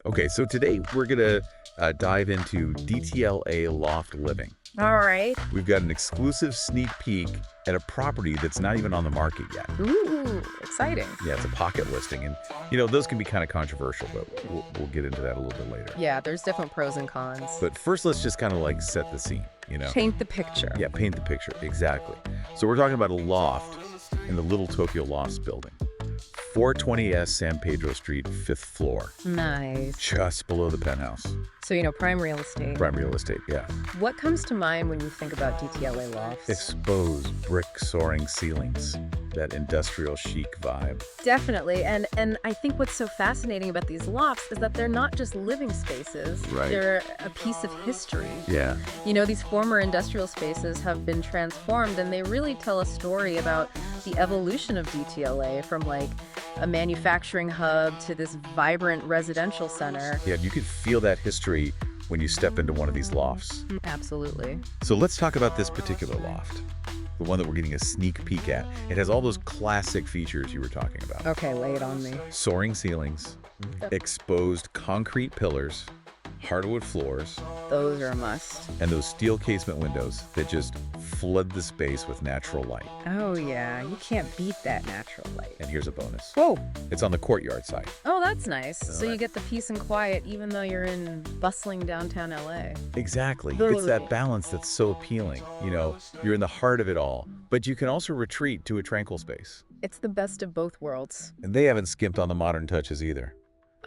Okay, so today we're going to dive into DTLA loft living. All right. We've got an exclusive sneak peek at a property that's not even on the market yet. Ooh, exciting. Yeah, it's a pocket listing. And, those can be kind of controversial, but we'll get into that a little bit later. Yeah, there's different pros and cons. But first, let's just kind of like set the scene, Paint the picture. Yeah, paint the picture. Exactly. So we're talking about a loft in the Little Tokyo Lofts building. 420S San Pedro Street, 5th floor. Nice. Just below the penthouse. So, prime real estate. Prime real estate, yeah. What comes to mind when you think about DTLA lofts? Exposed brick soaring ceilings. That industrial chic vibe. Definitely. And I think what's so fascinating about these lofts is that they're not just living spaces. Right. They're a piece of history. Yeah. These former industrial spaces have been transformed, and they really tell a story about the evolution of DTLA from like a manufacturing hub to this vibrant residential center. Yeah, you could feel that history when you step into one of these lofts. Absolutely. So let's talk about this particular loft. The one that we're getting a sneak peek at. It has all those classic features you were talking about. Okay, lay it on me. Soaring ceilings, exposed concrete pillars, hardwood floors, Those are a must. and those steel casement windows that just flood the space with natural light. Oh yeah, you can't beat that natural light. And here's a bonus. Whoa. It's on the courtyard side. Oh, that's nice. So you right. get the peace and quiet even though you're in bustling downtown LA. Exactly. It's Totally. that balance that's so appealing. You're in the heart of it all, but you can also retreat to a tranquil space. It's the best of both worlds. And they haven't skimped on the modern touches either.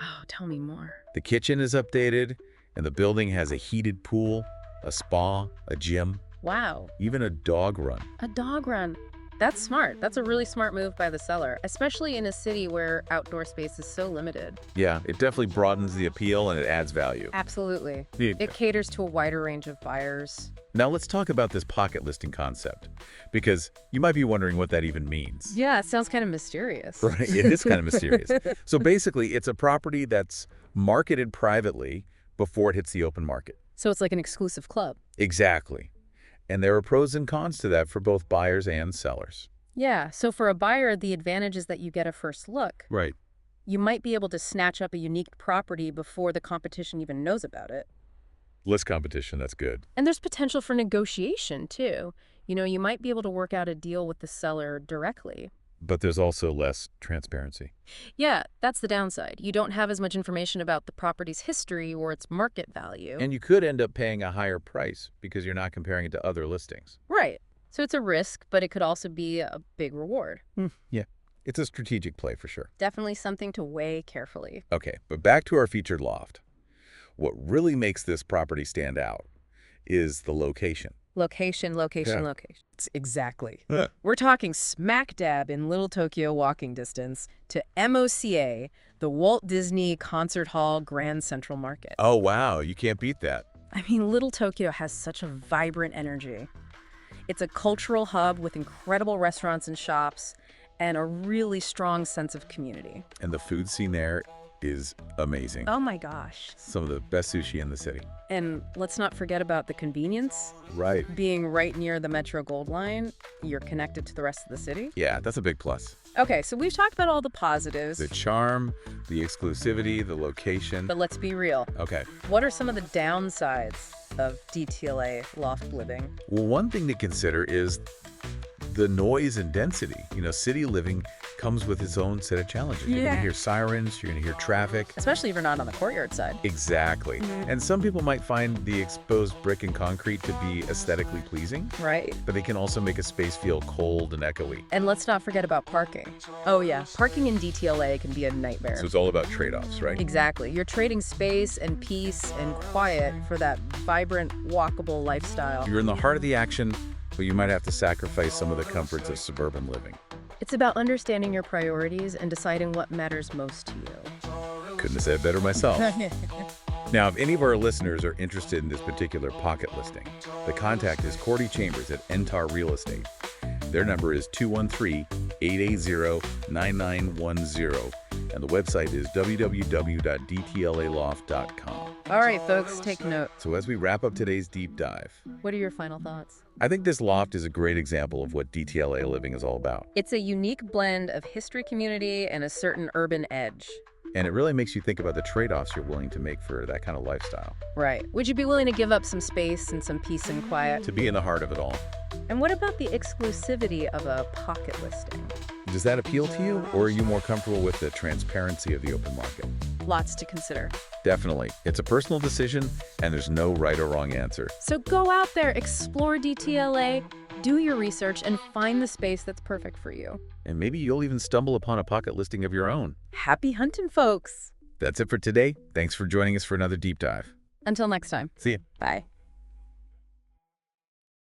Oh, tell me more. The kitchen is updated, and the building has a heated pool, a spa, a gym, Wow. even a dog run. A dog run. That's smart. That's a really smart move by the seller, especially in a city where outdoor space is so limited. Yeah, it definitely broadens the appeal and it adds value. Absolutely. Yeah. It caters to a wider range of buyers. Now let's talk about this pocket listing concept, because you might be wondering what that even means. Yeah, it sounds kind of mysterious. Right, it is kind of mysterious. So basically, it's a property that's marketed privately before it hits the open market. So it's like an exclusive club. Exactly. And there are pros and cons to that for both buyers and sellers. Yeah, so for a buyer, the advantage is that you get a first look. Right. You might be able to snatch up a unique property before the competition even knows about it. Less competition, that's good. And there's potential for negotiation, too. You might be able to work out a deal with the seller directly. But there's also less transparency. Yeah, that's the downside. You don't have as much information about the property's history or its market value. And you could end up paying a higher price because you're not comparing it to other listings. Right. So it's a risk, but it could also be a big reward. Yeah, it's a strategic play for sure. Definitely something to weigh carefully. Okay, but back to our featured loft. What really makes this property stand out is the location. Location. Yeah. Exactly. Yeah. We're talking smack dab in Little Tokyo walking distance to MOCA, the Walt Disney Concert Hall Grand Central Market. Oh, wow, you can't beat that. I mean, Little Tokyo has such a vibrant energy. It's a cultural hub with incredible restaurants and shops and a really strong sense of community. And the food scene there is amazing. Oh my gosh. Some of the best sushi in the city. And let's not forget about the convenience. Right. Being right near the Metro Gold Line, you're connected to the rest of the city. Yeah, that's a big plus. Okay, so we've talked about all the positives, The charm, the exclusivity, the location. but let's be real. Okay. What are some of the downsides of DTLA loft living? Well, one thing to consider is the noise and density. City living comes with its own set of challenges. You're going Yeah. to hear sirens, you're going to hear traffic. Especially if you're not on the courtyard side. Exactly. And some people might find the exposed brick and concrete to be aesthetically pleasing, Right. but they can also make a space feel cold and echoey. And let's not forget about parking. Oh yeah, parking in DTLA can be a nightmare. So it's all about trade-offs, right? Exactly. You're trading space and peace and quiet for that vibrant, walkable lifestyle. You're in the heart of the action, but you might have to sacrifice some of the comforts of suburban living. It's about understanding your priorities and deciding what matters most to you. Couldn't have said it better myself. Now, if any of our listeners are interested in this particular pocket listing, the contact is Cordy Chambers at Entar Real Estate. Their number is 213-880-9910, and the website is www.dtlaloft.com. All right, folks, take note. So as we wrap up today's deep dive, What are your final thoughts? I think this loft is a great example of what DTLA living is all about. It's a unique blend of history, community, and a certain urban edge. And it really makes you think about the trade-offs you're willing to make for that kind of lifestyle. Right. Would you be willing to give up some space and some peace and quiet? To be in the heart of it all. And what about the exclusivity of a pocket listing? Does that appeal to you, or are you more comfortable with the transparency of the open market? Lots to consider. Definitely. It's a personal decision, and there's no right or wrong answer. So go out there, explore DTLA, do your research, and find the space that's perfect for you. And maybe you'll even stumble upon a pocket listing of your own. Happy hunting, folks! That's it for today. Thanks for joining us for another deep dive. Until next time. See ya. Bye.